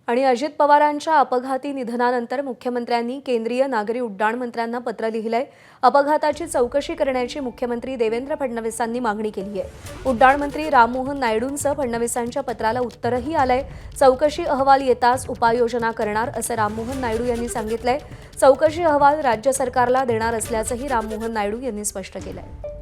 आणि अजित पवारांच्या अपघाती निधनानंतर मुख्यमंत्र्यांनी केंद्रीय नागरी उड्डाण मंत्र्यांना पत्र लिहिलंय। अपघाताची चौकशी करण्याची मुख्यमंत्री देवेंद्र फडणवीसांनी मागणी केली आहे। उड्डाण मंत्री राममोहन नायडूंचं फडणवीसांच्या पत्राला उत्तरही आलंय। चौकशी अहवाल येताच उपाययोजना करणार असं राममोहन नायडू यांनी सांगितलंय। चौकशी अहवाल राज्य सरकारला देणार असल्याचंही राममोहन नायडू यांनी स्पष्ट केलंय।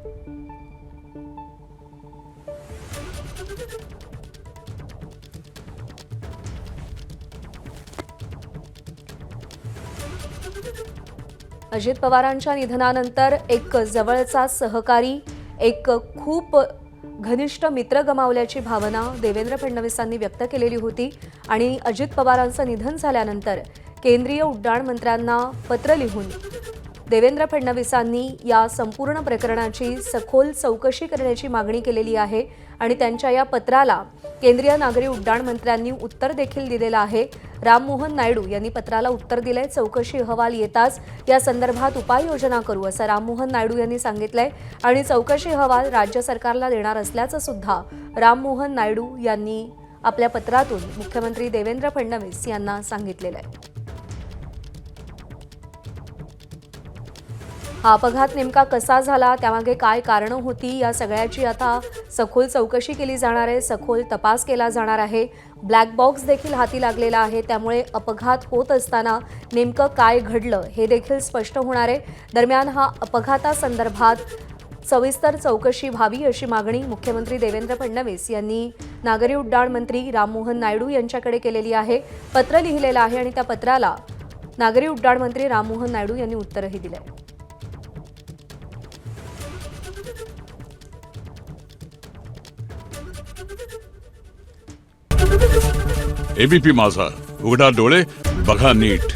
अजित पवारांच्या निधनानंतर एक जवळचा सहकारी, एक खूप घनिष्ठ मित्र गमावल्याची भावना देवेंद्र फडणवीसांनी व्यक्त केलेली होती आणि अजित पवारांचं निधन झाल्यानंतर केंद्रीय उड्डाण मंत्र्यांना पत्र लिहून देवेंद्र फडणवीसांनी या संपूर्ण प्रकरणाची सखोल चौकशी करण्याची मागणी केलेली आहे आणि त्यांच्या या पत्राला केंद्रीय नागरी उड्डाण मंत्र्यांनी उत्तर देखील दिलेलं आहे। राममोहन नायडू यांनी पत्राला उत्तर दिलंय। चौकशी अहवाल येताच या संदर्भात उपाययोजना करू असं राममोहन नायडू यांनी सांगितलंय आणि चौकशी अहवाल राज्य सरकारला देणार असल्याचं सुद्धा राममोहन नायडू यांनी आपल्या पत्रातून मुख्यमंत्री देवेंद्र फडणवीस यांना सांगितलेलं आहे। हा अपघात नेमका कसा झाला, त्यामागे काय कारणं होती, या सगळ्याची आता सखोल चौकशी केली जाणार आहे, सखोल तपास केला जाणार आहे। ब्लॅक बॉक्स देखील हाती लागलेला आहे, त्यामुळे अपघात होत असताना नेमकं काय घडलं हे देखील स्पष्ट होणार आहे। दरम्यान हा अपघातासंदर्भात सविस्तर चौकशी व्हावी अशी मागणी मुख्यमंत्री देवेंद्र फडणवीस यांनी नागरी उड्डाण मंत्री राममोहन नायडू यांच्याकडे केलेली आहे। पत्र लिहिलेलं आहे आणि त्या पत्राला नागरी उड्डाण मंत्री राममोहन नायडू यांनी उत्तरही दिलंय। एबीपी माझा, उघडा डोळे बघा नीट।